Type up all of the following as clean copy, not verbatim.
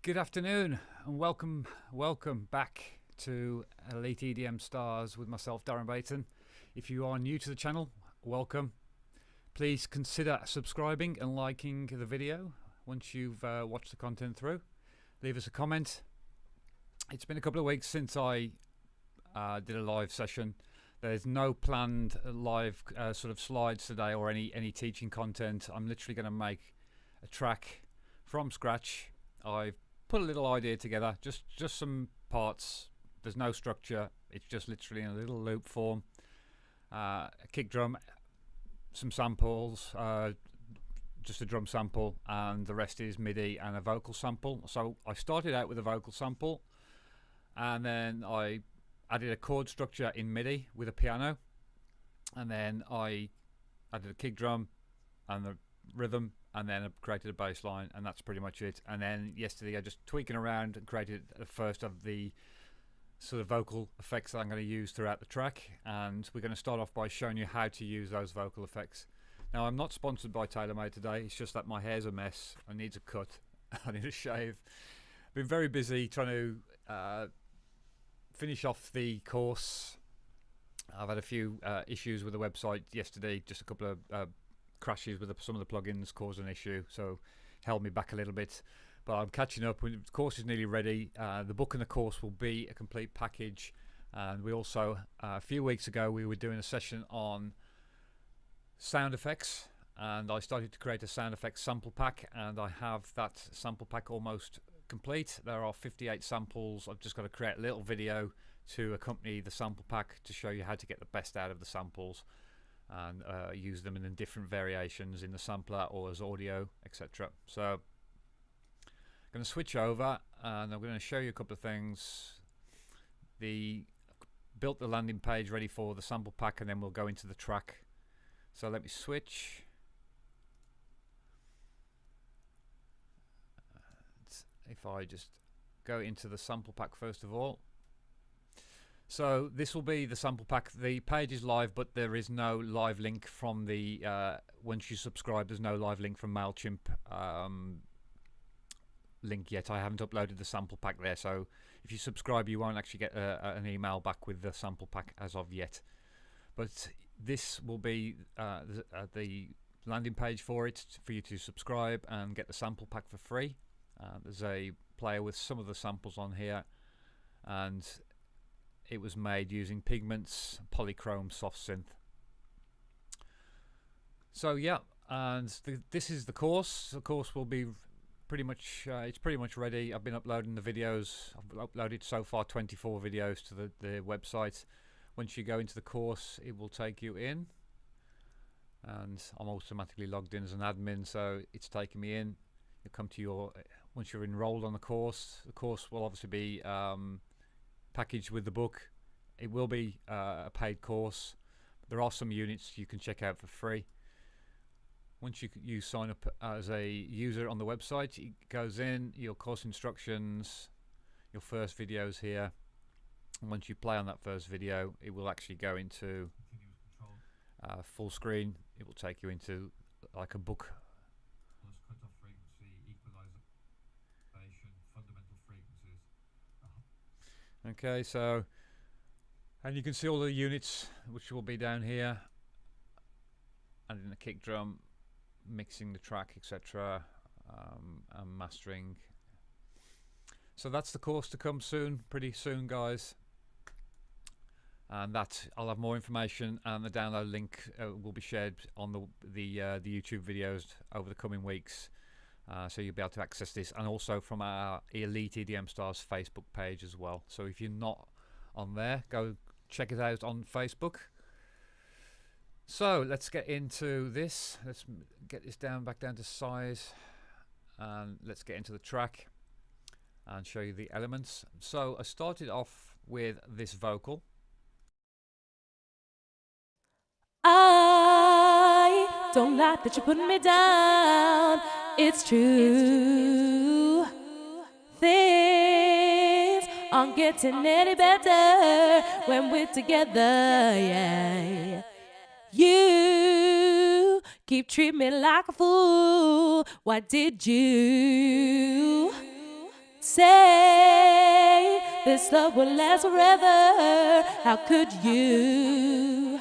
Good afternoon and welcome back to Elite EDM Stars with myself, Darren Baton. If you are new to the channel, welcome. Please consider subscribing and liking the video once you've watched the content through. Leave us a comment. It's been a couple of weeks since I did a live session. There's no planned live sort of slides today or any teaching content. I'm literally going to make a track from scratch. I've put a little idea together, just some parts. There's no structure. It's just literally in a little loop form. A kick drum, some samples, just a drum sample, and the rest is MIDI and a vocal sample. So I started out with a vocal sample, and then I added a chord structure in MIDI with a piano, and then I added a kick drum and the rhythm, and then I created a bass line, and that's pretty much it. And then yesterday I just tweaking around and created the first of the sort of vocal effects that I'm going to use throughout the track, and we're going to start off by showing you how to use those vocal effects. Now, I'm not sponsored by TaylorMade today. It's just that my hair's a mess. I need a cut. I need a shave. Been very busy trying to finish off the course. I've had a few issues with the website yesterday, just a couple of crashes with some of the plugins caused an issue, so held me back a little bit, but I'm catching up. The course is nearly ready. The book and the course will be a complete package, and we also a few weeks ago we were doing a session on sound effects, and I started to create a sound effects sample pack, and I have that sample pack almost complete. There are 58 samples. I've just got to create a little video to accompany the sample pack to show you how to get the best out of the samples and use them in different variations in the sampler or as audio, etc. So I'm going to switch over and I'm going to show you a couple of things. Built the landing page ready for the sample pack, and then we'll go into the track. So let me switch. If I just go into the sample pack first of all. So this will be the sample pack. The page is live, but there is no live link from the once you subscribe, there's no live link from MailChimp link yet. I haven't uploaded the sample pack there, so if you subscribe you won't actually get an email back with the sample pack as of yet. But this will be the landing page for it, for you to subscribe and get the sample pack for free. There's a player with some of the samples on here, and it was made using Pigment's Polychrome soft synth. So yeah, and this is the course. The course will be pretty much it's pretty much ready. I've been uploading the videos. I've uploaded so far 24 videos to the website. Once you go into the course, it will take you in, and I'm automatically logged in as an admin, so it's taking me in. You come to your, once you're enrolled on the course will obviously be packaged with the book. It will be a paid course. There are some units you can check out for free. Once you sign up as a user on the website, it goes in your course instructions, your first videos here, and once you play on that first video, it will actually go into full screen. It will take you into like a book. Cutoff frequency, equalization, fundamental frequencies. Okay, so, and you can see all the units which will be down here, and in the kick drum, mixing the track, etc., and mastering. So that's the course to come soon, pretty soon, guys. And that I'll have more information, and the download link will be shared on the YouTube videos over the coming weeks. So you'll be able to access this, and also from our Elite EDM Stars Facebook page as well. So if you're not on there, go check it out on Facebook. So let's get into this. Let's get this back down to size, and let's get into the track and show you the elements. So I started off with this vocal. I don't like that you're putting me down. It's true. Things aren't getting any better when we're together. Yeah. You keep treating me like a fool. Why did you? say this love will last forever. How could you?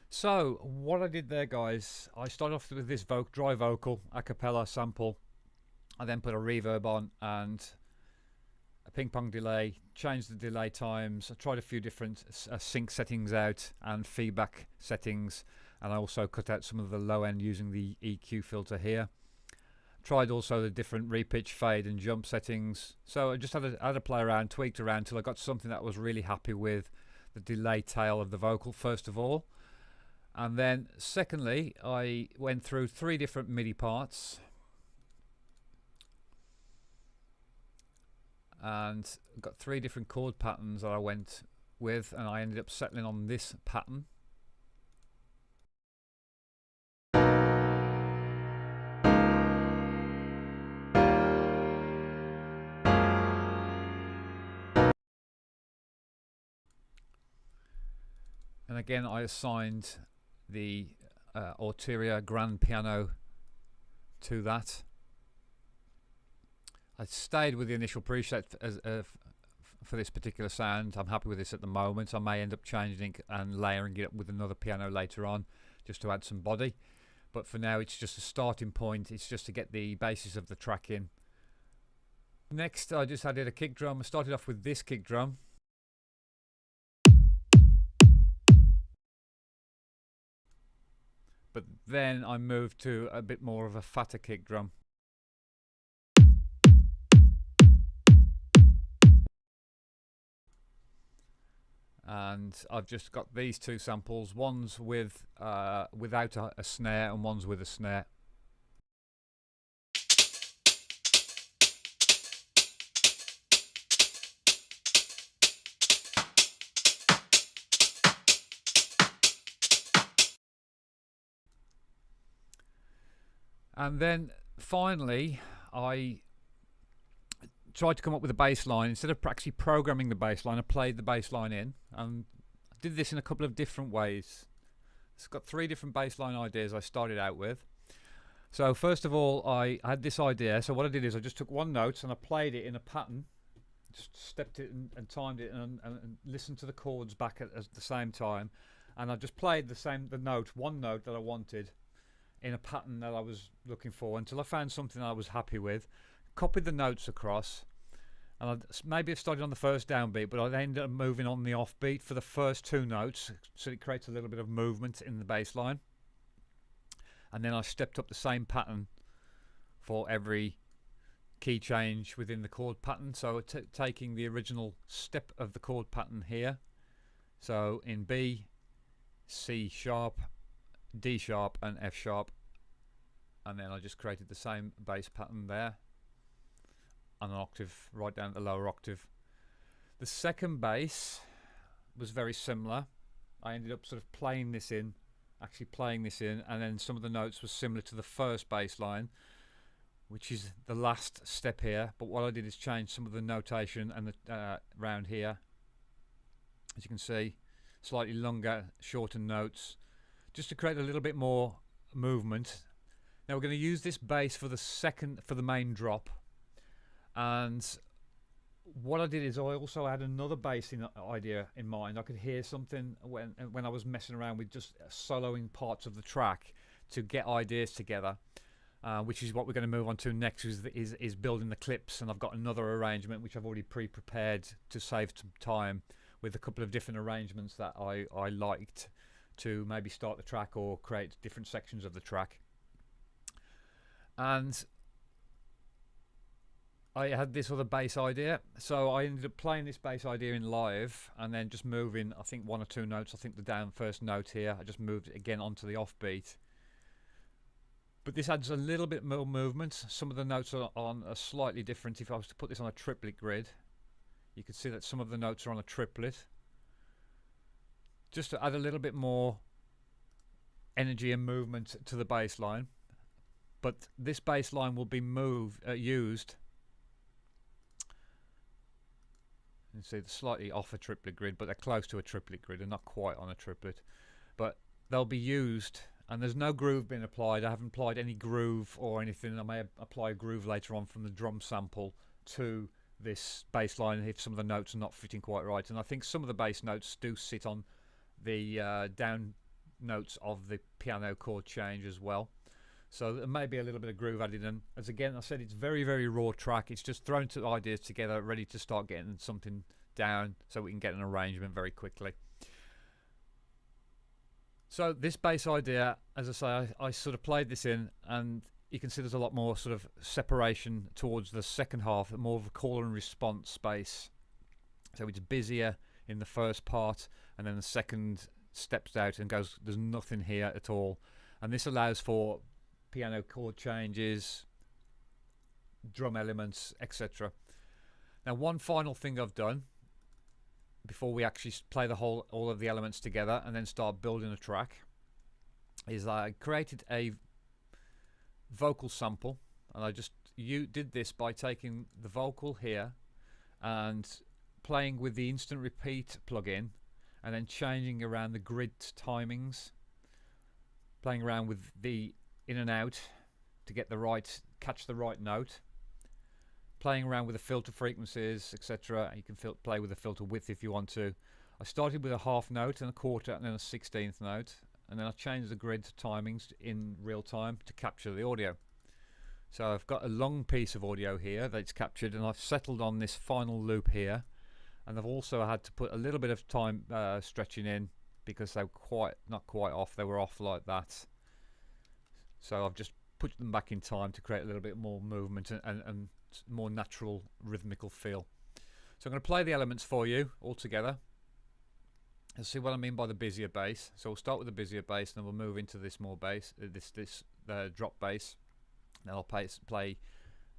So what I did there, guys, I started off with this dry vocal a cappella sample. I then put a reverb on and a ping pong delay, changed the delay times. I tried a few different sync settings out and feedback settings, and I also cut out some of the low end using the EQ filter here. Tried also the different repitch, fade and jump settings. So I just had a play around, tweaked around till I got something that I was really happy with. The delay tail of the vocal first of all, and then secondly I went through 3 different MIDI parts and got 3 different chord patterns that I went with, and I ended up settling on this pattern. And again I assigned the ulterior grand piano to that. I stayed with the initial preset for this particular sound. I'm happy with this at the moment. I may end up changing it and layering it up with another piano later on just to add some body, but for now it's just a starting point. It's just to get the basis of the track in. Next I just added a kick drum. I started off with this kick drum, but then I moved to a bit more of a fatter kick drum. And I've just got these 2 samples. One's with without a snare and one's with a snare. And then finally I tried to come up with a bass line. Instead of actually programming the bass line, I played the bass line in, and I did this in a couple of different ways. It's got 3 different bass line ideas I started out with. So first of all I had this idea, so what I did is I just took 1 note and I played it in a pattern, just stepped it and timed it and listened to the chords back at the same time, and I just played the note, 1 note that I wanted in a pattern that I was looking for until I found something I was happy with. Copied the notes across, and maybe I started on the first downbeat, but I ended up moving on the offbeat for the first 2 notes, so it creates a little bit of movement in the bass line. And then I stepped up the same pattern for every key change within the chord pattern. So taking the original step of the chord pattern here, so in B, C sharp, D sharp and F sharp, and then I just created the same bass pattern there and an octave right down at the lower octave. The second bass was very similar. I ended up sort of playing this in, and then some of the notes were similar to the first bass line, which is the last step here, but what I did is change some of the notation and the round here, as you can see, slightly longer, shorter notes, just to create a little bit more movement. Now we're going to use this bass for the main drop, and what I did is I also had another bass idea in mind. I could hear something when I was messing around with just soloing parts of the track to get ideas together, which is what we're going to move on to next, is building the clips. And I've got another arrangement which I've already pre-prepared to save some time, with a couple of different arrangements that I liked to maybe start the track or create different sections of the track. And I had this other bass idea, so I ended up playing this bass idea in live and then just moving, I think 1 or 2 notes. I think the down first note here, I just moved it again onto the offbeat. But this adds a little bit more movement. Some of the notes are slightly different. If I was to put this on a triplet grid, you can see that some of the notes are on a triplet, just to add a little bit more energy and movement to the bass line. But this bass line will be used, you can see they're slightly off a triplet grid, but they're close to a triplet grid and not quite on a triplet, but they'll be used and there's no groove being applied. I haven't applied any groove or anything. I may apply a groove later on from the drum sample to this bass line if some of the notes are not fitting quite right, and I think some of the bass notes do sit on the down notes of the piano chord change as well, so there may be a little bit of groove added in. As again I said, it's very raw track. It's just thrown two ideas together, ready to start getting something down so we can get an arrangement very quickly. So this bass idea, as I say, I sort of played this in, and you can see there's a lot more sort of separation towards the second half, more of a call and response bass. So it's busier in the first part, and then the second steps out and goes, there's nothing here at all. And this allows for piano chord changes, drum elements, etc. Now, one final thing I've done before we actually play all of the elements together and then start building a track is I created a vocal sample, and I just did this by taking the vocal here and playing with the instant repeat plugin, and then changing around the grid timings, playing around with the in and out to get the right, catch the right note, playing around with the filter frequencies, etc. You can play with the filter width if you want to. I started with a half note and a quarter and then a 16th note, and then I changed the grid timings in real time to capture the audio. So I've got a long piece of audio here that's captured, and I've settled on this final loop here, and I've also had to put a little bit of time stretching in because they were not quite off, they were off like that. So I've just put them back in time to create a little bit more movement and more natural rhythmical feel. So I'm going to play the elements for you all together and see what I mean by the busier bass. So we'll start with the busier bass, and then we'll move into this more bass, this drop bass. Then I'll play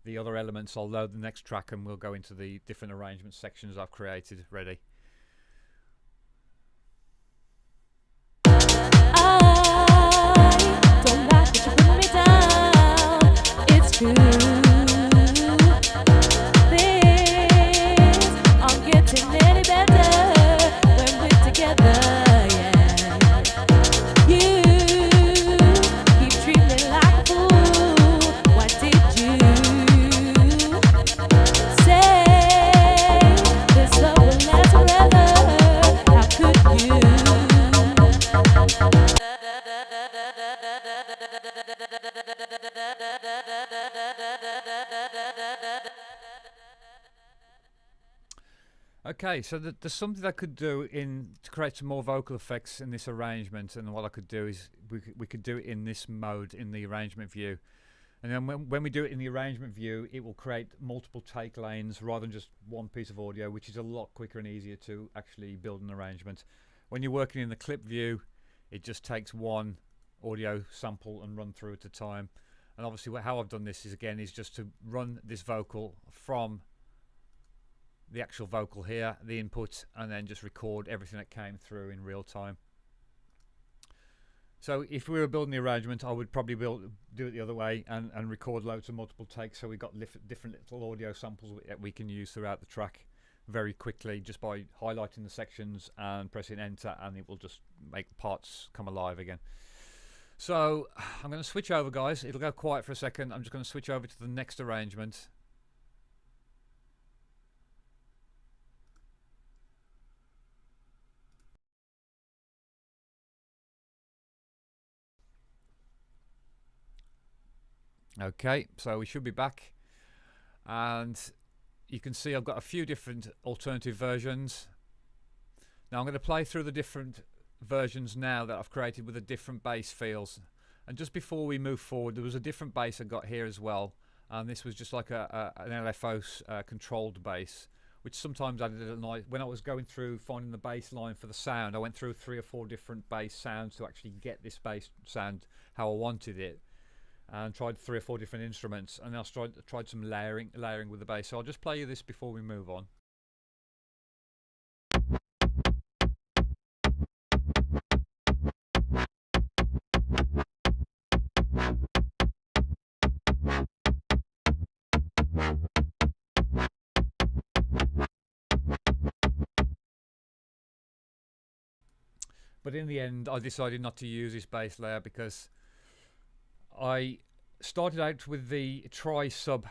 the other elements. I'll load the next track and we'll go into the different arrangement sections I've created. Ready? I don't like that you put me down. It's true. Things aren't getting any better when we're together. Yeah. You keep treating me like a fool. Why did you say this love will last forever? How could you? Okay, so there's something I could do to create some more vocal effects in this arrangement, and what I could do is we could do it in this mode in the arrangement view, and then when we do it in the arrangement view, it will create multiple take lanes rather than just one piece of audio, which is a lot quicker and easier to actually build an arrangement. When you're working in the clip view, it just takes one audio sample and run through at a time. And obviously how I've done this is just to run this vocal from the actual vocal here, the input, and then just record everything that came through in real time. So if we were building the arrangement, I would probably do it the other way and record loads of multiple takes, so we got different little audio samples that we can use throughout the track very quickly just by highlighting the sections and pressing enter, and it will just make the parts come alive again. So I'm going to switch over, guys. It'll go quiet for a second. I'm just going to switch over to the next arrangement. Okay, so we should be back, and you can see I've got a few different alternative versions. Now I'm going to play through the different versions now that I've created with the different bass feels. And just before we move forward, there was a different bass I got here as well, and this was just like an LFO controlled bass, which sometimes added a nice. When I was going through finding the bass line for the sound, I went through 3 or 4 different bass sounds to actually get this bass sound how I wanted it, and tried 3 or 4 different instruments, and I tried some layering with the bass. So I'll just play you this before we move on. But in the end, I decided not to use this bass layer because I started out with the tri-sub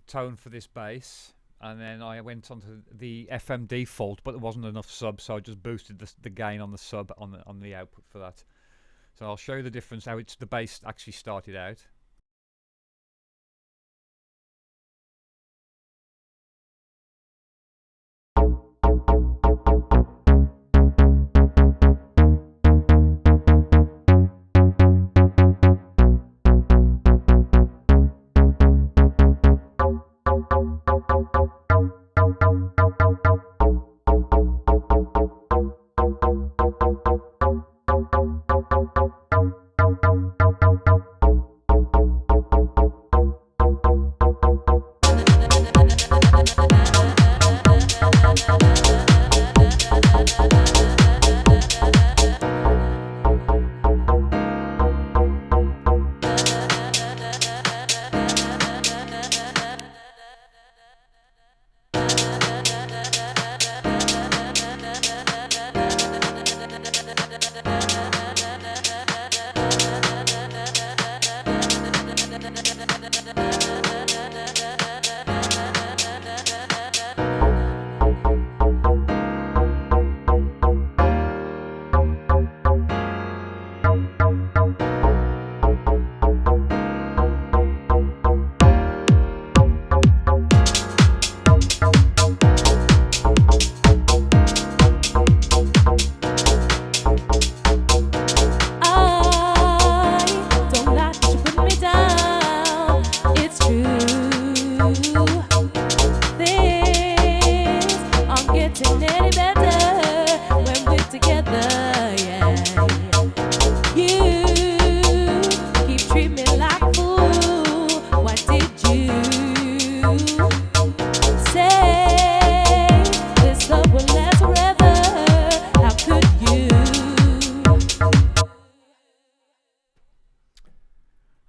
tone for this bass, and then I went onto the FM default, but there wasn't enough sub, so I just boosted the gain on the sub on the output for that. So I'll show you the difference how the bass actually started out.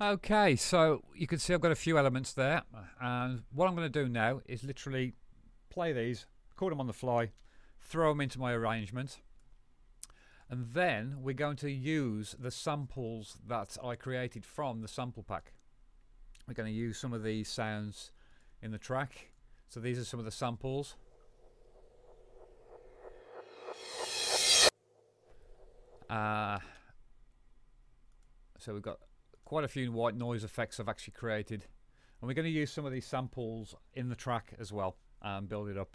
Okay, so you can see I've got a few elements there, and what I'm going to do now is literally play these, record them on the fly, throw them into my arrangement, and then we're going to use the samples that I created from the sample pack. We're going to use some of these sounds in the track. So these are some of the samples. So we've got quite a few white noise effects I've actually created, and we're going to use some of these samples in the track as well and build it up.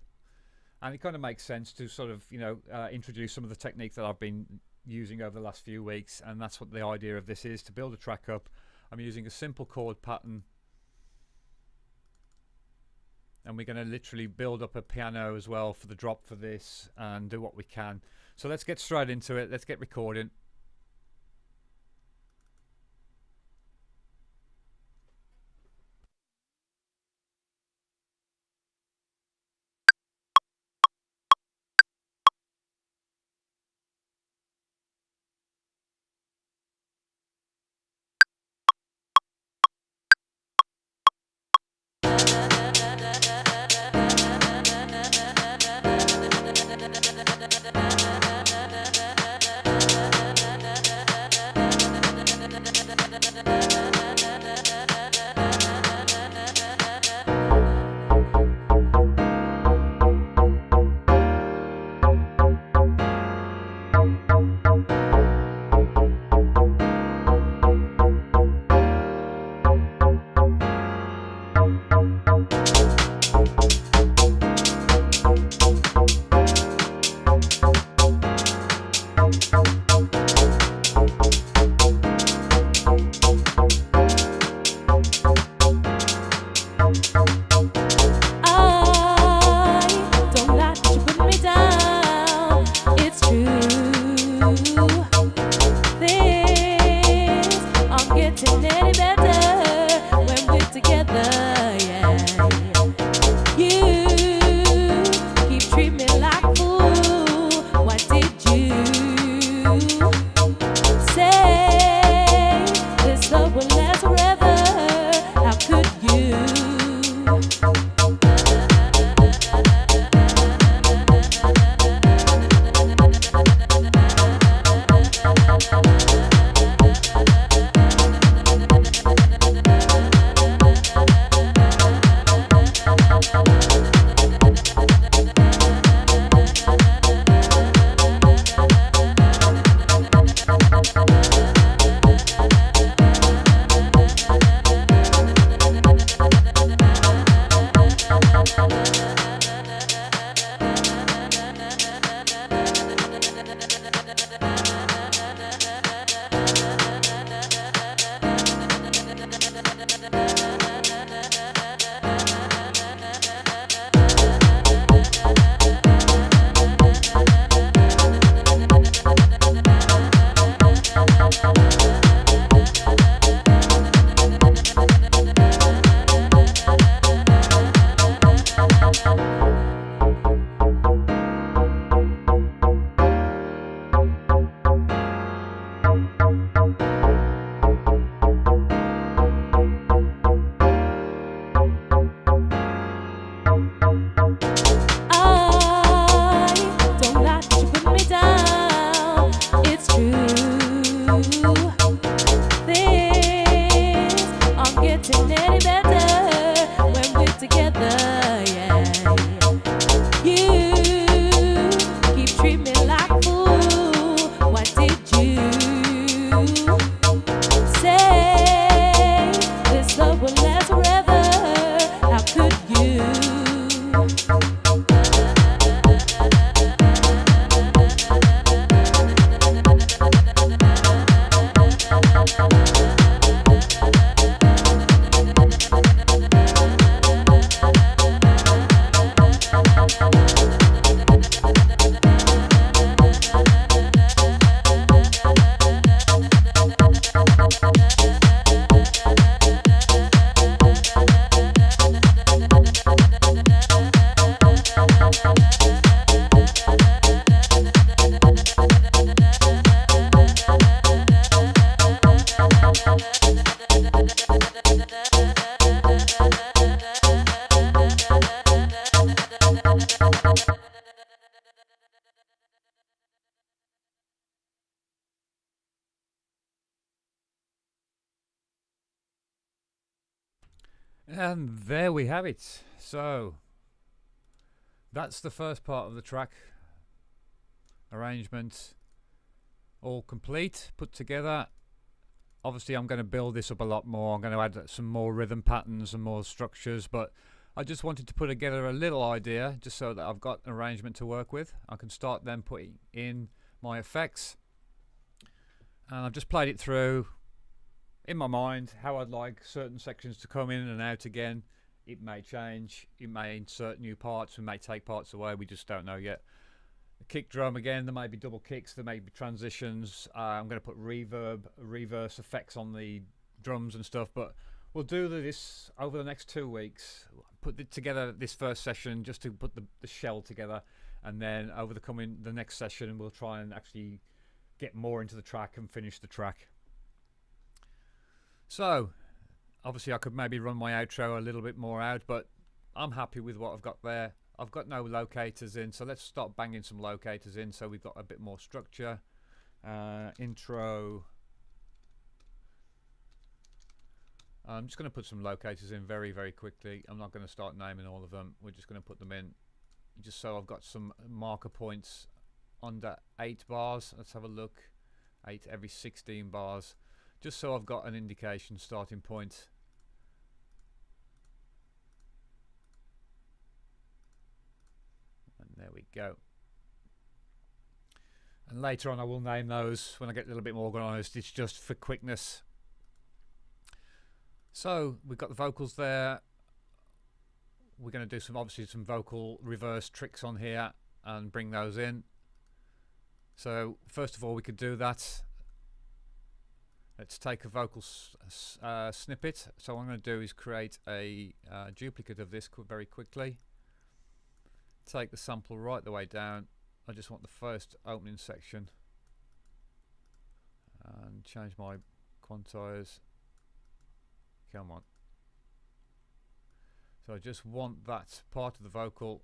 And it kind of makes sense to sort of, you know, introduce some of the technique that I've been using over the last few weeks, and that's what the idea of this is, to build a track up. I'm using a simple chord pattern, and we're going to literally build up a piano as well for the drop for this and do what we can. So let's get straight into it. Let's get recording. And there we have it. So that's the first part of the track. Arrangement all complete, put together. Obviously I'm going to build this up a lot more. I'm going to add some more rhythm patterns and more structures, but I just wanted to put together a little idea just so that I've got an arrangement to work with. I can start then putting in my effects, and I've just played it through in my mind how I'd like certain sections to come in and out again. It may change, it may insert new parts, we may take parts away, we just don't know yet. The kick drum again, there may be double kicks, there may be transitions. I'm going to put reverb, reverse effects on the drums and stuff, but we'll do this over the next 2 weeks. Put together this first session just to put the shell together, and then over the next session we'll try and actually get more into the track and finish the track. So obviously I could maybe run my outro a little bit more out, but I'm happy with what I've got there. I've got no locators in, so let's start banging some locators in so we've got a bit more structure. Intro. I'm just going to put some locators in very, very quickly. I'm not going to start naming all of them. We're just going to put them in just so I've got some marker points under 8 bars. Let's have a look. 8 every 16 bars. Just so I've got an indication starting point. And there we go. And later on I will name those when I get a little bit more organised. It's just for quickness. So we've got the vocals there. We're going to do obviously some vocal reverse tricks on here and bring those in. So first of all we could do that. Let's take a vocal snippet. So what I'm going to do is create a duplicate of this very quickly. Take the sample right the way down. I just want the first opening section and change my quantize. Come on. So I just want that part of the vocal.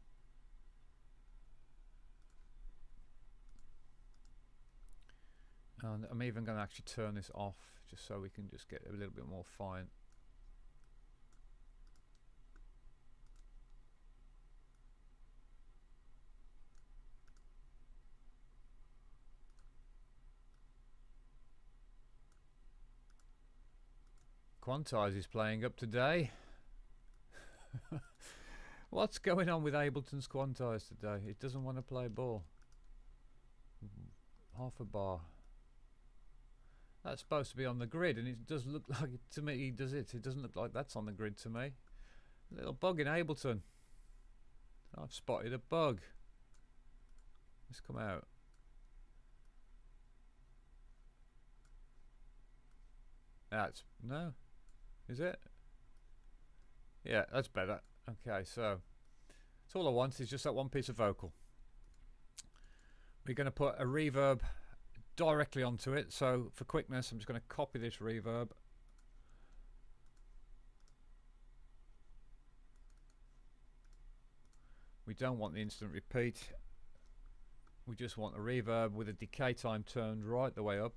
And I'm even going to actually turn this off just so we can just get a little bit more fine. Quantize is playing up today. What's going on with Ableton's Quantize today? It doesn't want to play ball. Half a bar. That's supposed to be on the grid, and it does look like it to me. Does it? It doesn't look like that's on the grid to me. A little bug in Ableton. I've spotted a bug. Let's come out. That's no. Is it? Yeah, that's better. Okay, so all I want is just that one piece of vocal. We're going to put a reverb directly onto it. So for quickness, I'm just going to copy this reverb. We don't want the instant repeat. We just want a reverb with a decay time turned right the way up.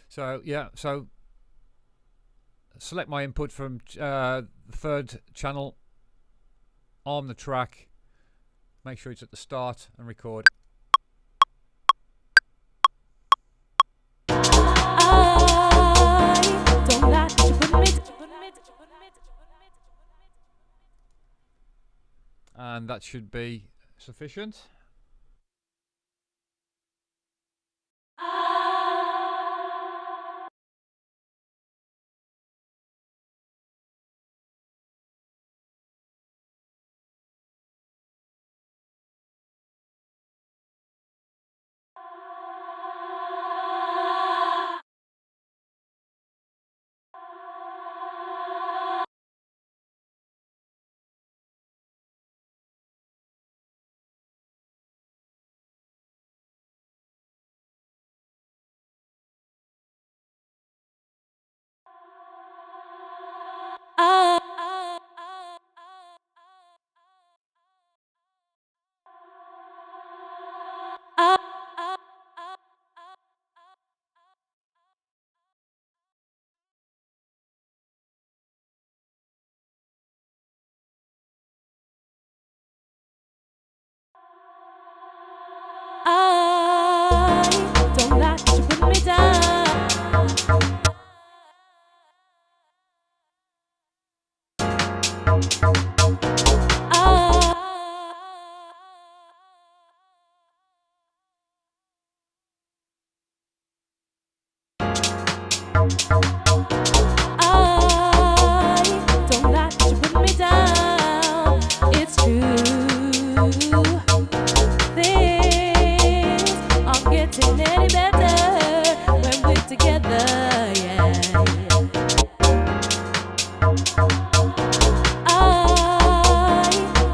So yeah, so select my input from the third channel, arm the track, make sure it's at the start and record. I don't and that should be sufficient. I don't like that you put me down. I don't like that you put me down. It's true. Things aren't getting any better when we're together. Yeah. I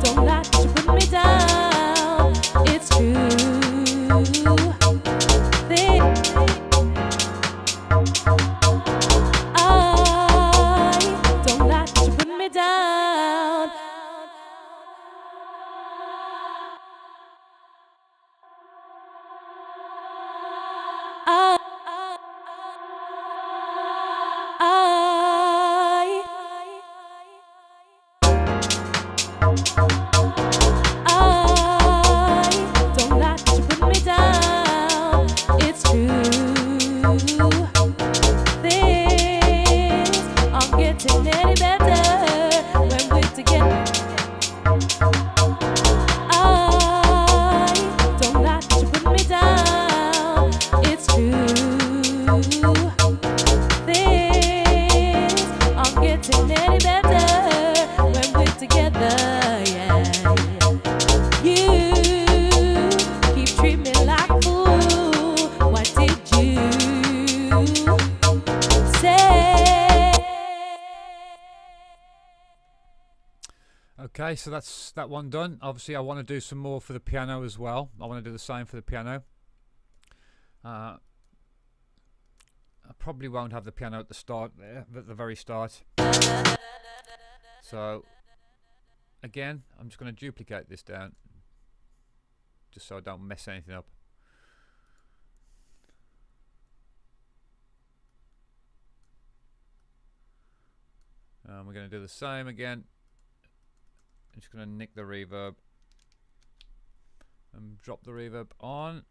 don't like that you put me down. It's true. I don't like that you put me down. I don't like that you put me down. It's true. Things aren't getting any better when we're together. I don't like that you put me down. It's true. Things aren't getting any better when we're together. Yeah. You keep treating me like a fool. What did you say? Okay, so that's that one done. Obviously I want to do some more for the piano as well. I want to do the same for the piano. I probably won't have the piano at the start there, at the very start. So again, I'm just going to duplicate this down just so I don't mess anything up. We're going to do the same again. I'm just going to nick the reverb and drop the reverb on.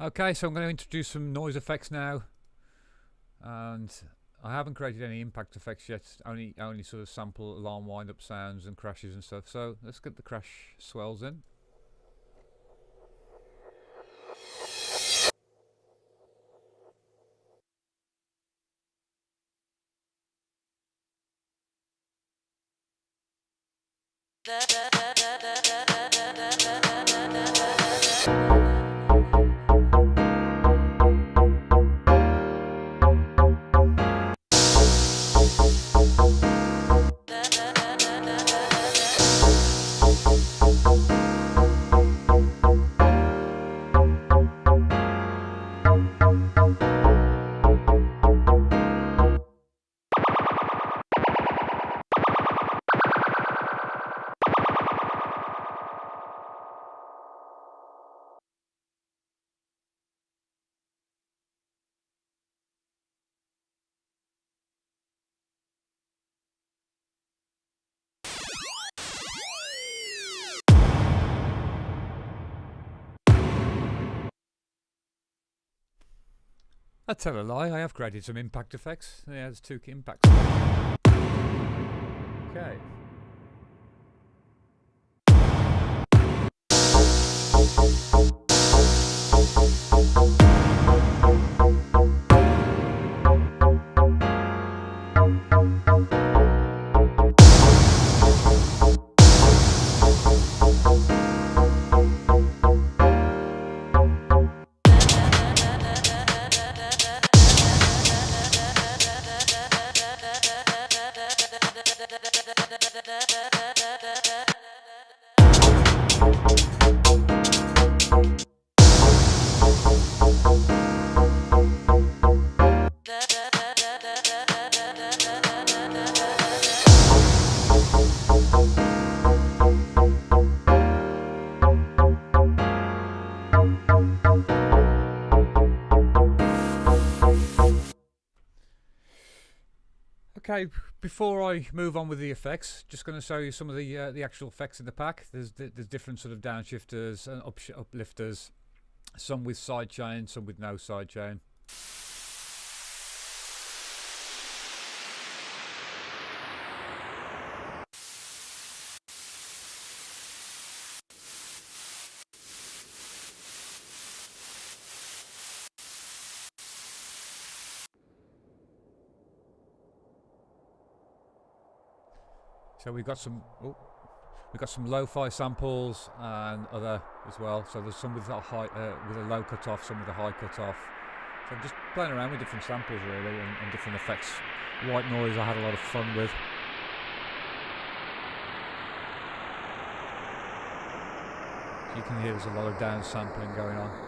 Okay, so I'm going to introduce some noise effects now, and I haven't created any impact effects yet, only sort of sample alarm wind-up sounds and crashes and stuff. So let's get the crash swells in. I tell a lie, I have created some impact effects. Yeah, there's 2 impacts. Okay. Okay, before I move on with the effects, just going to show you some of the actual effects in the pack. There's different sort of downshifters and uplifters, some with sidechain, some with no sidechain. So we've got some lo-fi samples and other as well. So there's some with a high, with a low cutoff, some with a high cutoff. So I'm just playing around with different samples really and different effects. White noise I had a lot of fun with. So you can hear there's a lot of down sampling going on.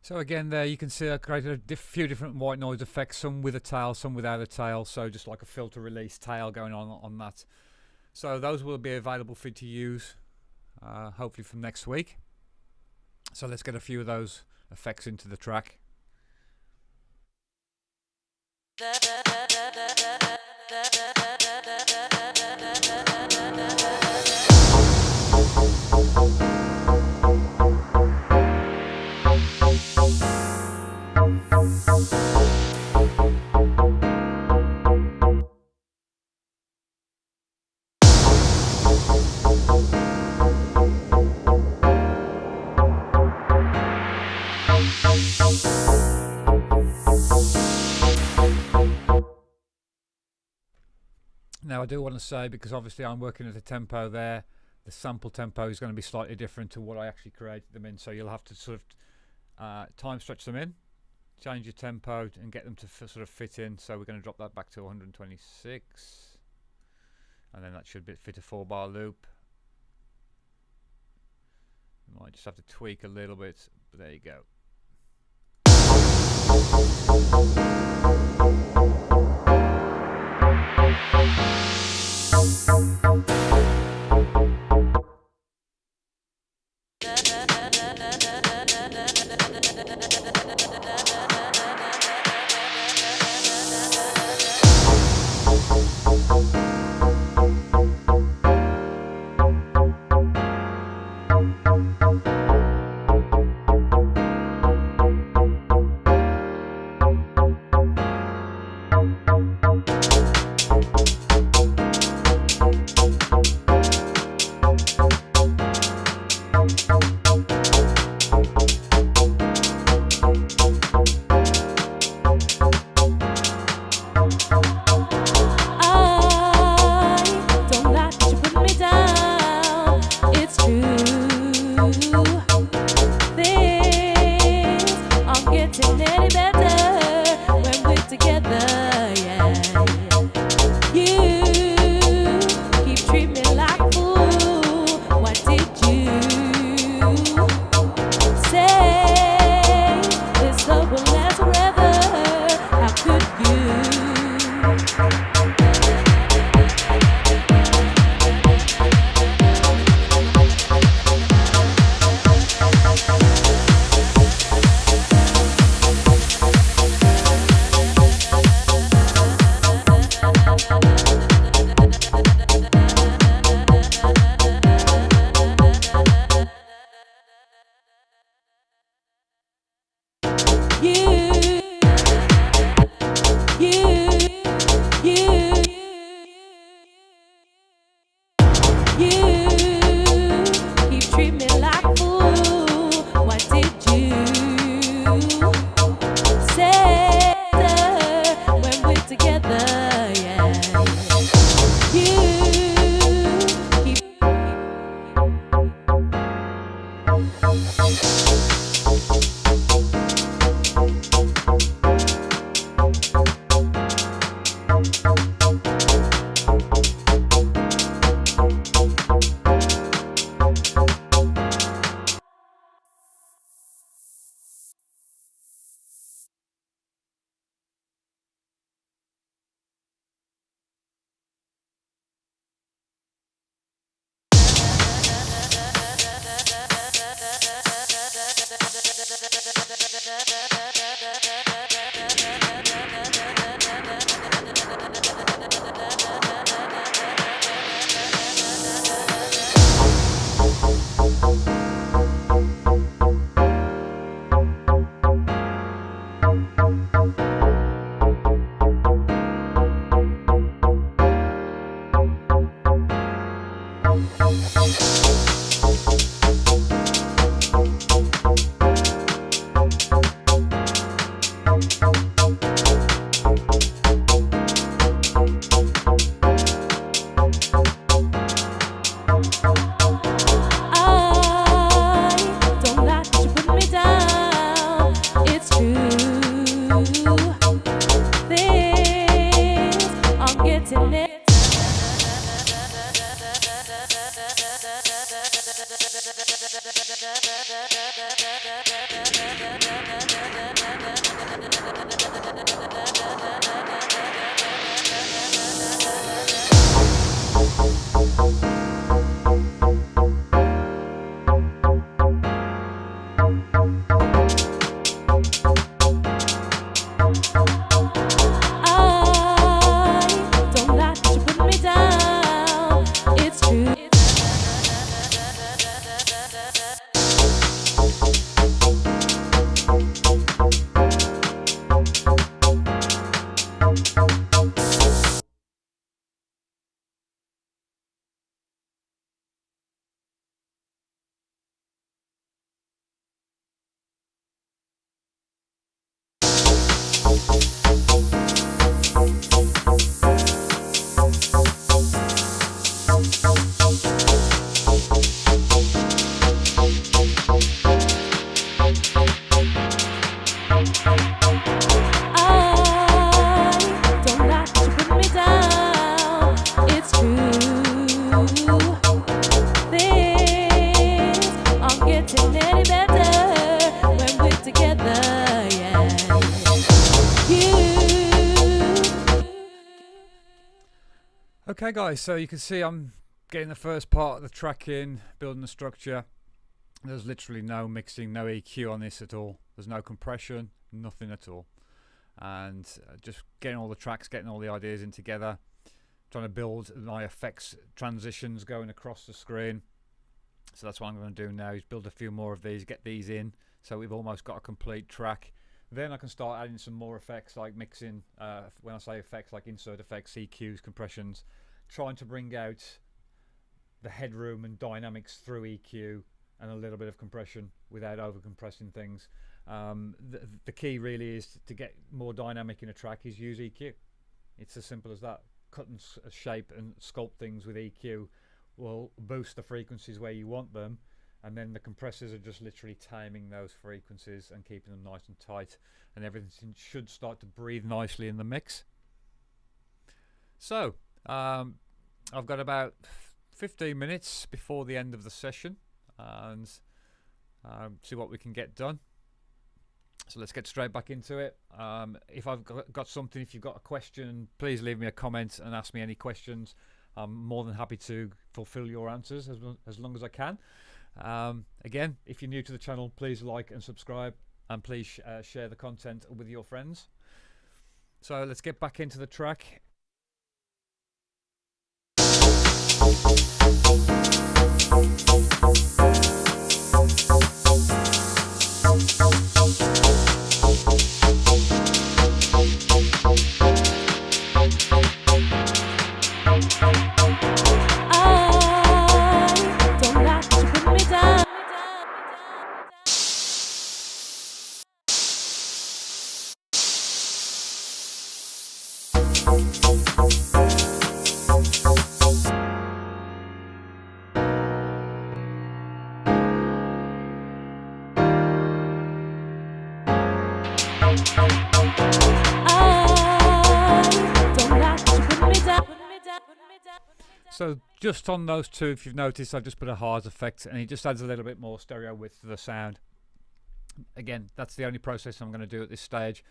So again there you can see I created a few different white noise effects, some with a tail, some without a tail, so just like a filter release tail going on that. So those will be available for you to use hopefully from next week. So let's get a few of those effects into the track. Now I do want to say, because obviously I'm working at a tempo there, the sample tempo is going to be slightly different to what I actually created them in. So you'll have to sort of time stretch them in, change your tempo, and get them to sort of fit in. So we're going to drop that back to 126, and then that should fit a 4-bar loop. You might just have to tweak a little bit, but there you go. Okay guys, so you can see I'm getting the first part of the track in, building the structure. There's literally no mixing, no EQ on this at all. There's no compression, nothing at all. And just getting all the tracks, getting all the ideas in together, trying to build my effects transitions going across the screen. So that's what I'm going to do now, is build a few more of these, get these in, so we've almost got a complete track. Then I can start adding some more effects, like mixing, when I say effects, like insert effects, EQs, compressions, trying to bring out the headroom and dynamics through EQ and a little bit of compression without over compressing things. The key really is to get more dynamic in a track is use EQ. It's as simple as that. Cut and shape and sculpt things with EQ will boost the frequencies where you want them, and then the compressors are just literally taming those frequencies and keeping them nice and tight, and everything should start to breathe nicely in the mix. So I've got about 15 minutes before the end of the session, and see what we can get done. So let's get straight back into it. If I've got something, if you've got a question, please leave me a comment and ask me any questions. I'm more than happy to fulfill your answers as long as I can. Again, if you're new to the channel, please like and subscribe, and please share the content with your friends. So let's get back into the track. So just on those two, if you've noticed, I've just put a Haas effect, and it just adds a little bit more stereo width to the sound. Again, that's the only process I'm going to do at this stage,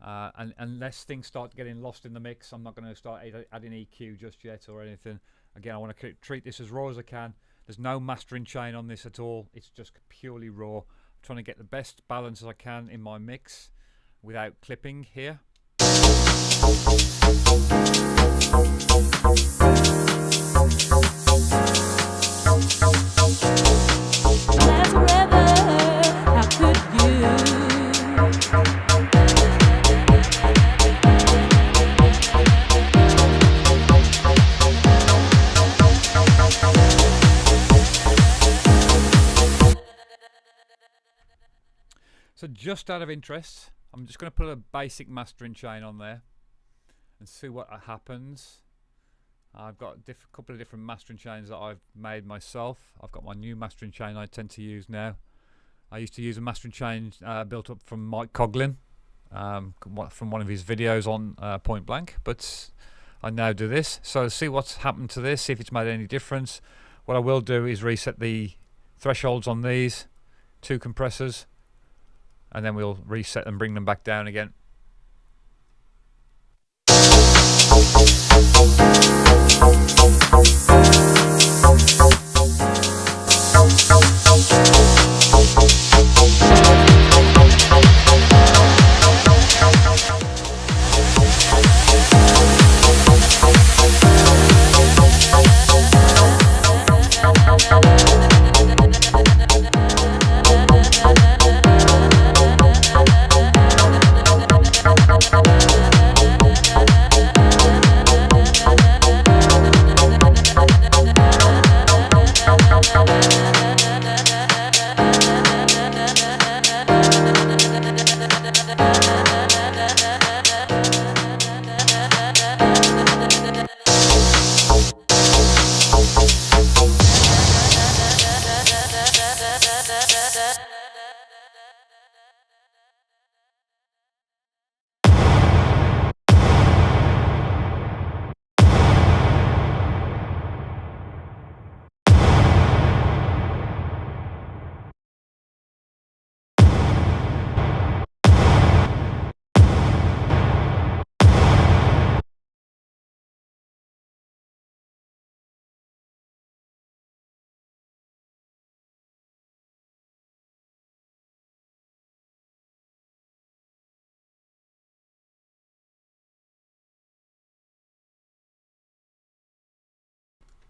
and unless things start getting lost in the mix, I'm not going to start adding EQ just yet or anything. Again, I want to treat this as raw as I can. There's no mastering chain on this at all. It's just purely raw. I'm trying to get the best balance as I can in my mix without clipping here. So just out of interest, I'm just going to put a basic mastering chain on there and see what happens. I've got a couple of different mastering chains that I've made myself. I've got my new mastering chain I tend to use now. I used to use a mastering chain built up from Mike Coughlin, from one of his videos on Point Blank, but I now do this. So see what's happened to this, see if it's made any difference. What I will do is reset the thresholds on these two compressors, and then we'll reset and bring them back down again.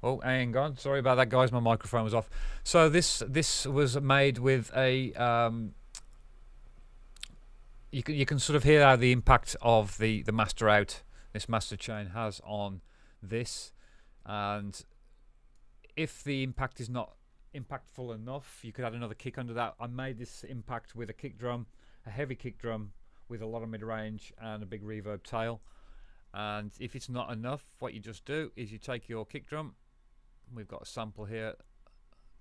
Oh, hang on. Sorry about that, guys. My microphone was off. So this was made with a. You can sort of hear how the impact of the master out this master chain has on this, and if the impact is not impactful enough, you could add another kick under that. I made this impact with a kick drum, a heavy kick drum with a lot of mid range and a big reverb tail. And if it's not enough, what you just do is you take your kick drum. We've got a sample here,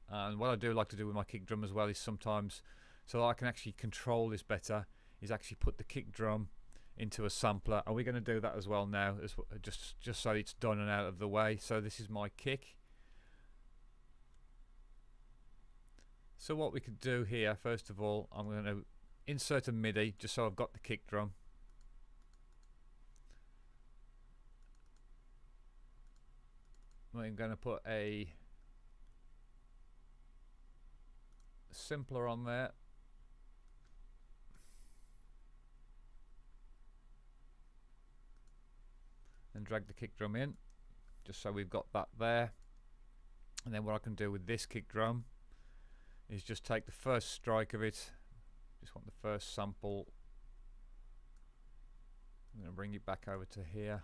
and what I do like to do with my kick drum as well is sometimes, so that I can actually control this better, is actually put the kick drum into a sampler, and we're going to do that as well now, just so it's done and out of the way. So this is my kick. So what we could do here, first of all, I'm going to insert a MIDI just so I've got the kick drum. I'm going to put a simpler on there. And drag the kick drum in, just so we've got that there. And then what I can do with this kick drum is just take the first strike of it. Just want the first sample. I'm going to bring it back over to here.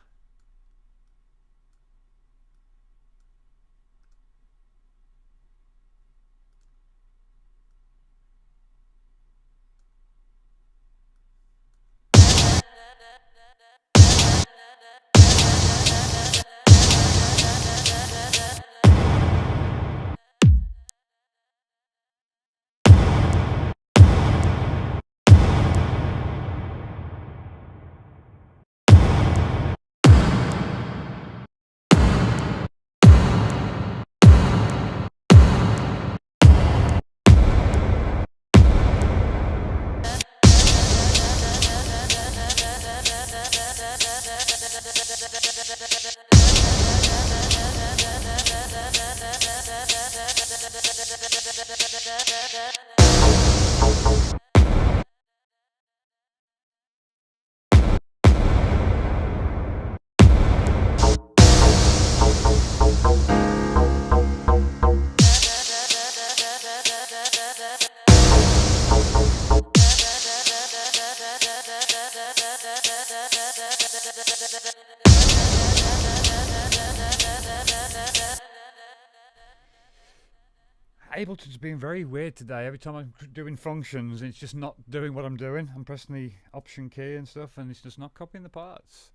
Ableton's been very weird today. Every time I'm doing functions, it's just not doing what I'm doing. I'm pressing the option key and stuff, and it's just not copying the parts.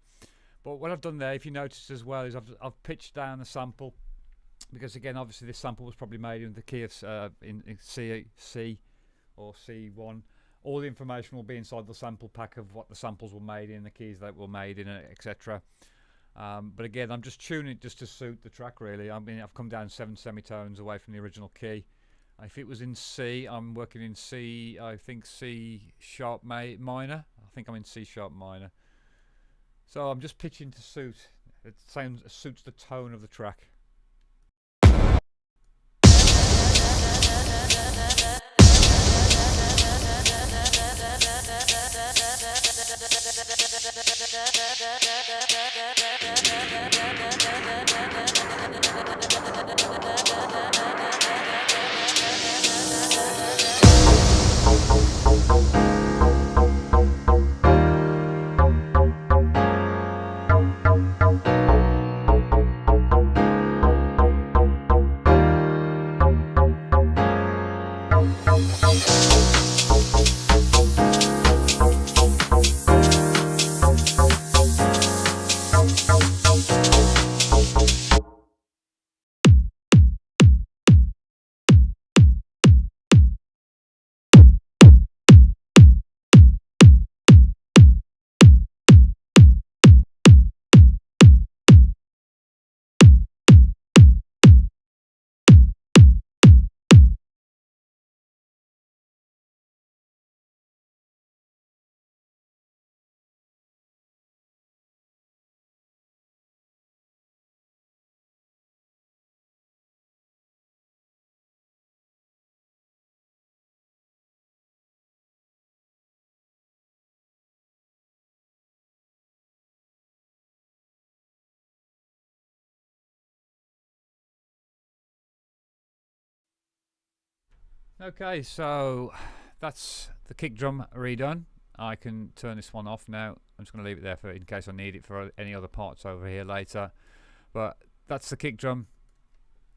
But what I've done there, if you noticed as well, is I've pitched down the sample, because again, obviously this sample was probably made in the key of in C or C1. All the information will be inside the sample pack of what the samples were made in, the keys that were made in, etc. But again, I'm just tuning it just to suit the track, really. I mean, I've come down 7 semitones away from the original key. If it was in C, I'm working in C, I think C sharp minor. I think I'm in C sharp minor. So I'm just pitching to suit. It suits the tone of the track. Okay, so that's the kick drum redone. I can turn this one off now. I'm just going to leave it there for in case I need it for any other parts over here later. But that's the kick drum,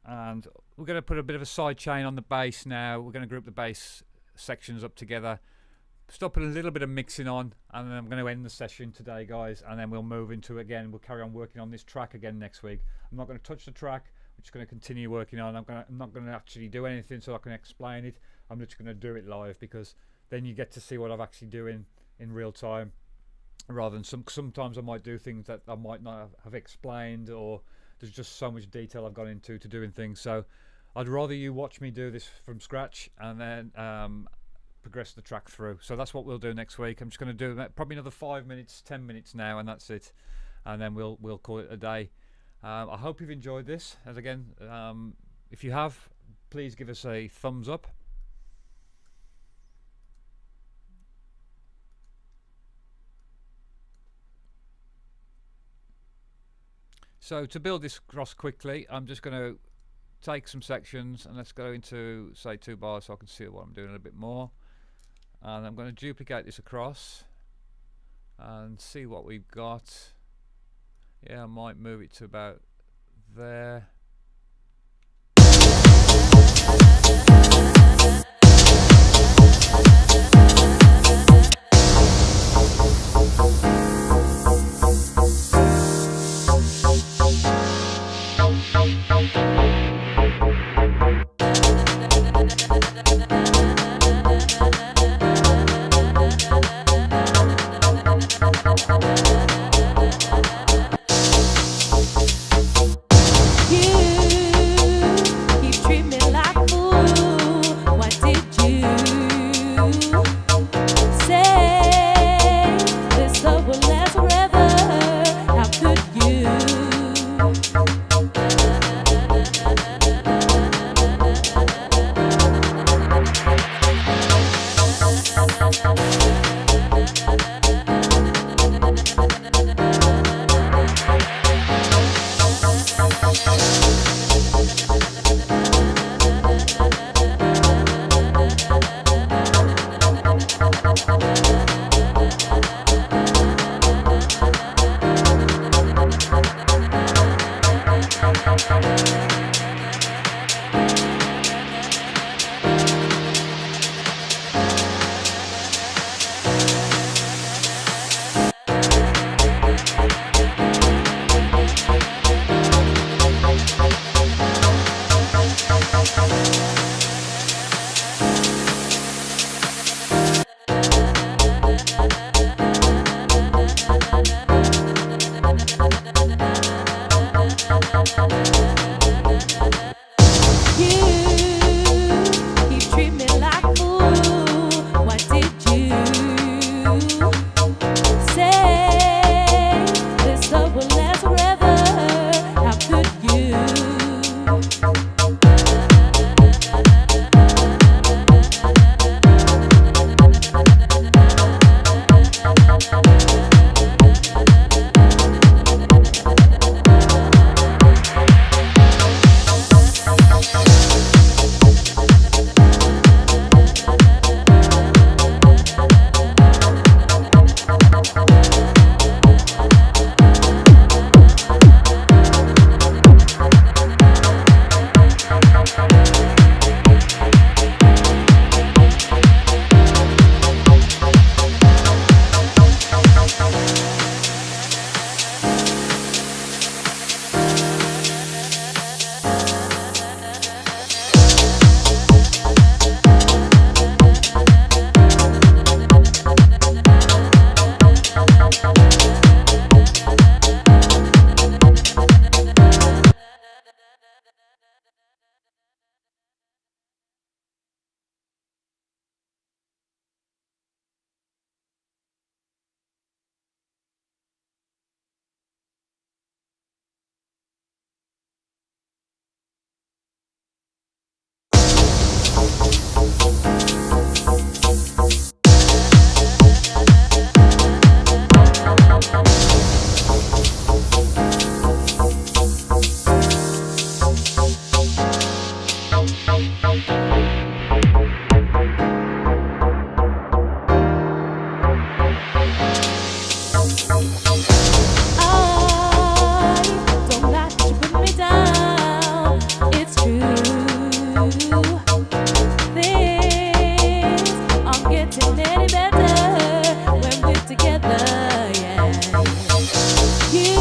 and we're going to put a bit of a side chain on the bass now. We're going to group the bass sections up together, start putting a little bit of mixing on, and then I'm going to end the session today, guys, and then we'll move into again. We'll carry on working on this track again next week. I'm not going to touch the track. We're just going to continue working on. I'm not going to actually do anything so I can explain it. I'm just going to do it live, because then you get to see what I'm actually doing in real time, rather than sometimes I might do things that I might not have explained, or there's just so much detail I've gone into to doing things. So I'd rather you watch me do this from scratch and then progress the track through. So that's what we'll do next week. I'm just going to do probably another 5 minutes, 10 minutes now, and that's it, and then we'll call it a day. I hope you've enjoyed this. As again, if you have, please give us a thumbs up. So to build this cross quickly, I'm just going to take some sections, and let's go into, say, 2 bars so I can see what I'm doing a little bit more. And I'm going to duplicate this across and see what we've got. Yeah, I might move it to about there. don't like that you put me down. It's true. Things aren't getting any better when we're together. Yeah. You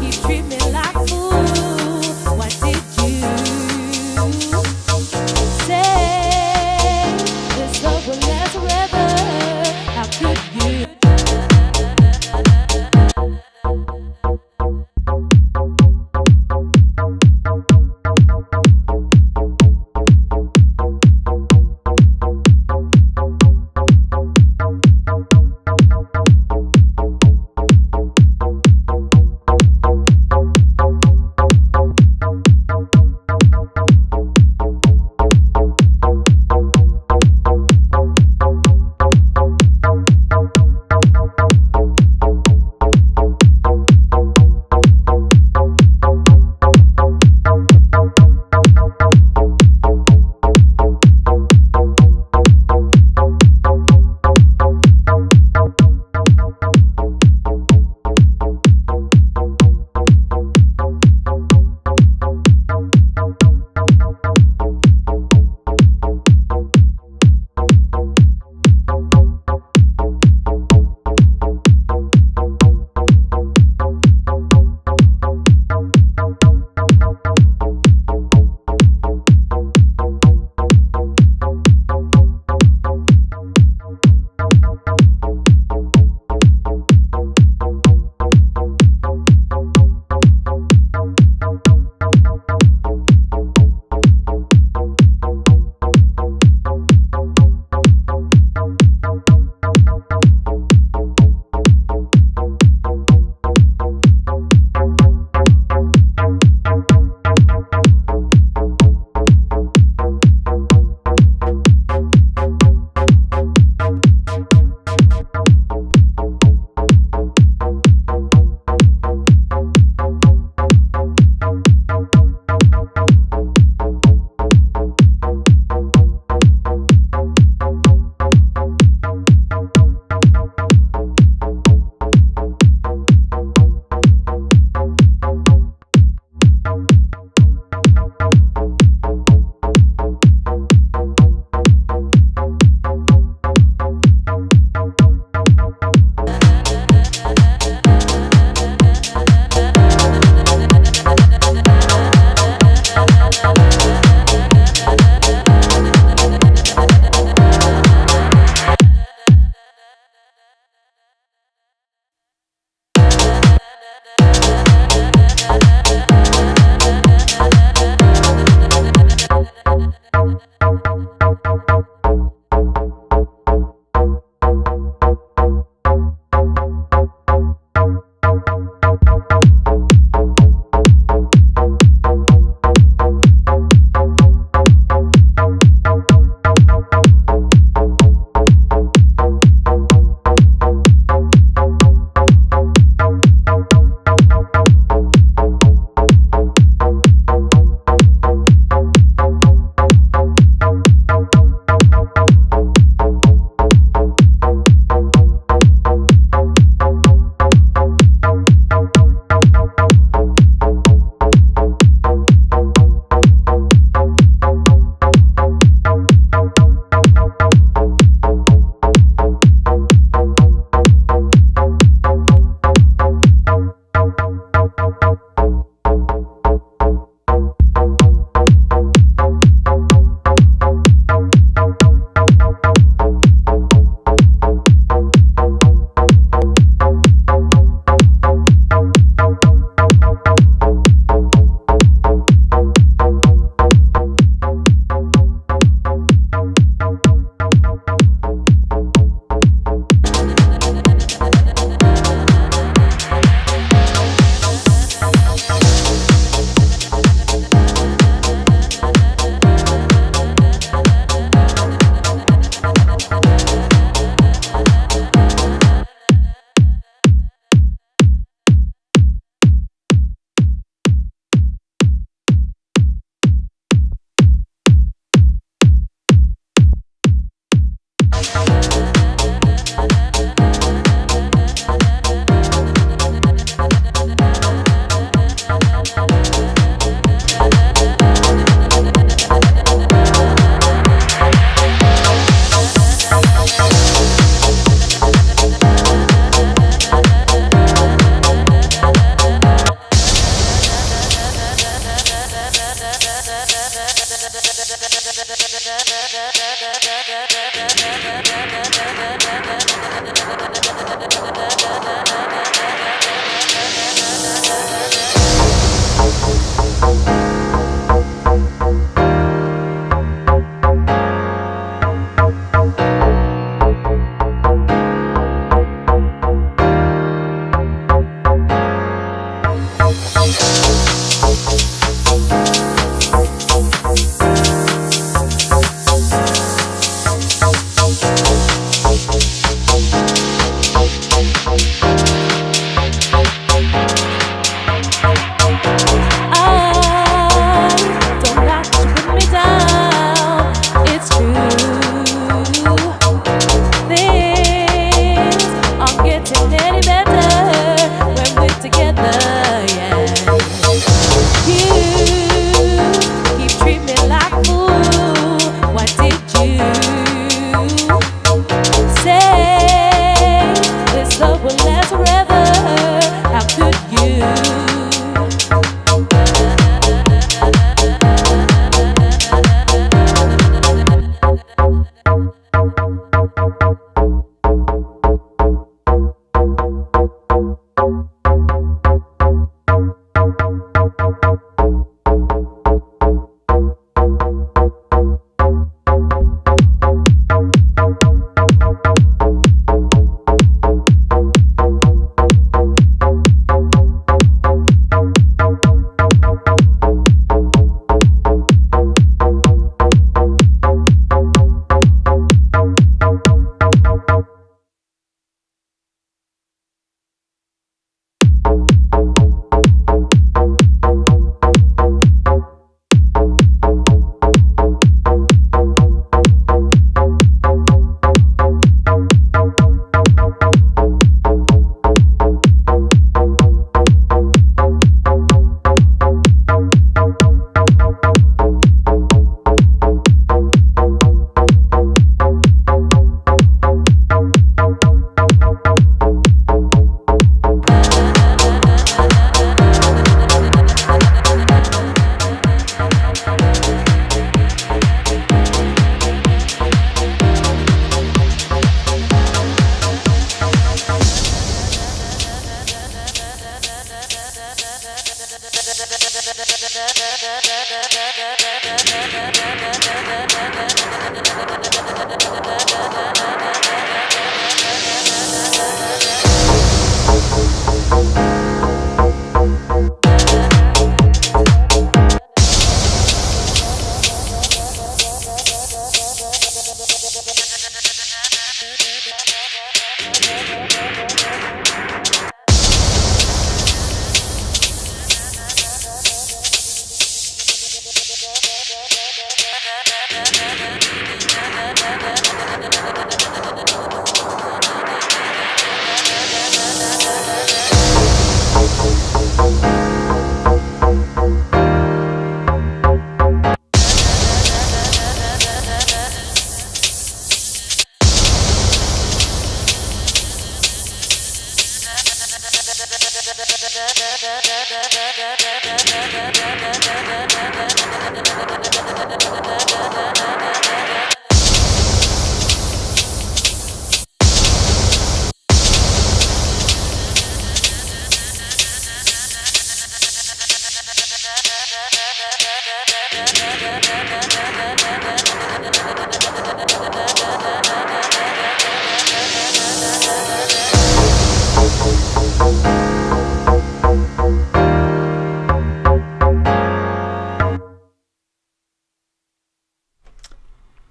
keep treating me like a fool. What did you say? This love will last forever. How could you?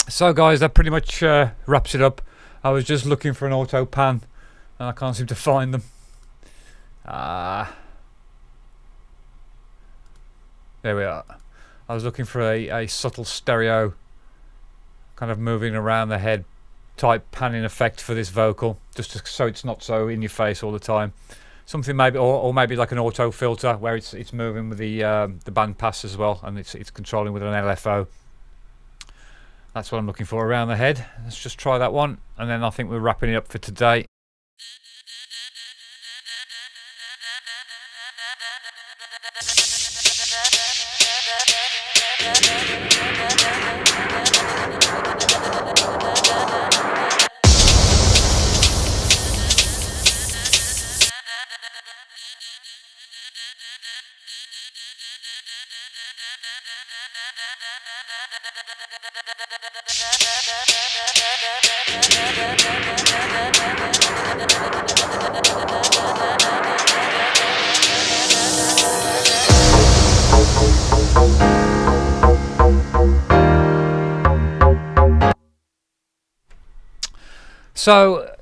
So guys, that pretty much wraps it up. I was just looking for an auto pan and I can't seem to find them. There we are. I was looking for a subtle stereo kind of moving around the head type panning effect for this vocal, just so it's not so in your face all the time. Something maybe, or maybe like an auto filter where it's moving with the band pass as well, and it's controlling with an LFO. That's what I'm looking for around the head. Let's just try that one, and then I think we're wrapping it up for today. So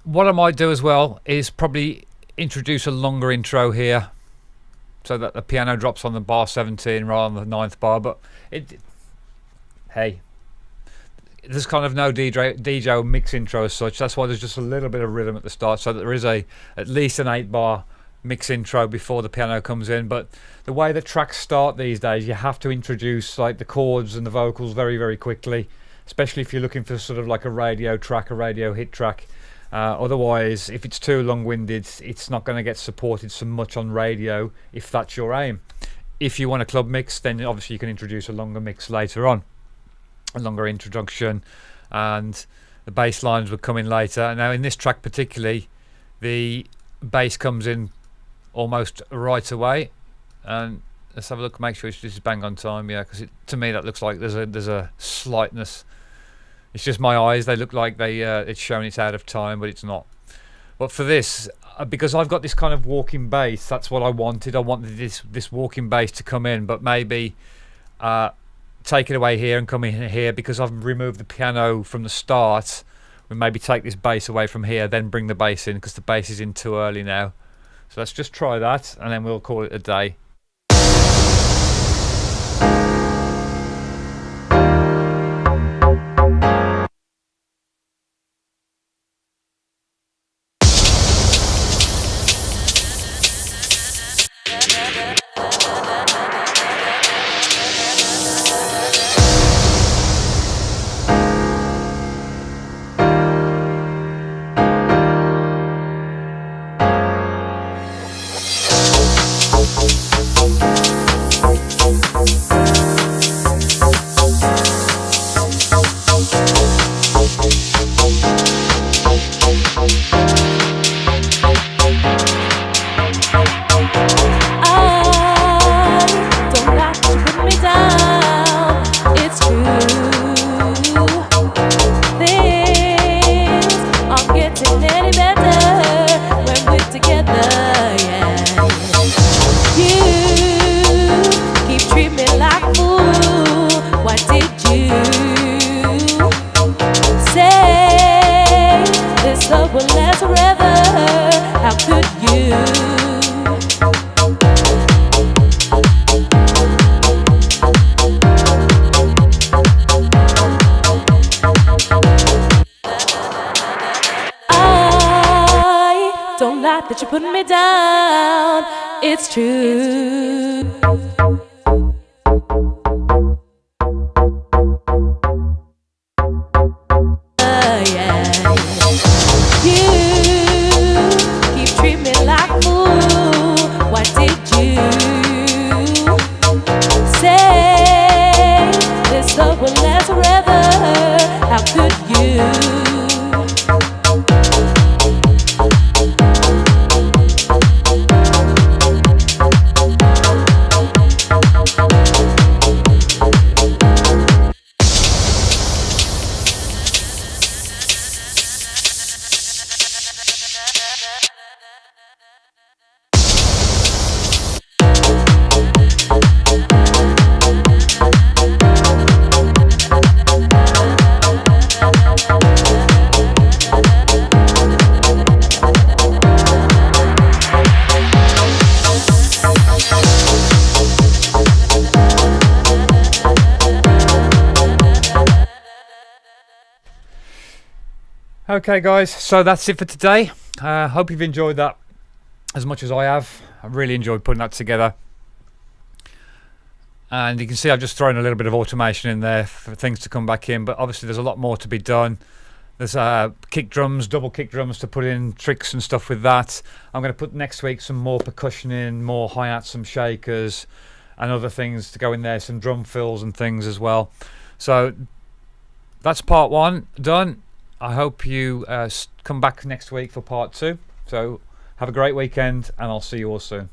what I might do as well is probably introduce a longer intro here so that the piano drops on the bar 17 rather than the 9th bar, but hey, there's kind of no DJ mix intro as such. That's why there's just a little bit of rhythm at the start, so that there is at least an 8 bar mix intro before the piano comes in. But the way that tracks start these days, you have to introduce like the chords and the vocals very, very quickly, especially if you're looking for sort of like a radio track, a radio hit track. Otherwise, if it's too long-winded, it's not going to get supported so much on radio if that's your aim. If you want a club mix, then obviously you can introduce a longer mix later on, a longer introduction, and the bass lines would come in later. Now in this track particularly, the bass comes in almost right away, and let's have a look, make sure this is bang on time. Yeah, because to me that looks like there's a slightness. It's just my eyes, they look like it's showing it's out of time, but it's not. But for this, because I've got this kind of walking bass, that's what I wanted. I wanted this walking bass to come in, but maybe take it away here and come in here, because I've removed the piano from the start. We maybe take this bass away from here, then bring the bass in, because the bass is in too early now. So let's just try that, and then we'll call it a day. That you're putting me down, it's true. Yeah. You keep Okay guys, so that's it for today. Hope you've enjoyed that as much as I have. I really enjoyed putting that together. And you can see I've just thrown a little bit of automation in there for things to come back in, but obviously there's a lot more to be done. There's kick drums, double kick drums to put in, tricks and stuff with that. I'm going to put next week some more percussion in, more hi-hats, some shakers and other things to go in there, some drum fills and things as well. So that's part 1 done. I hope you come back next week for part 2. So have a great weekend and I'll see you all soon.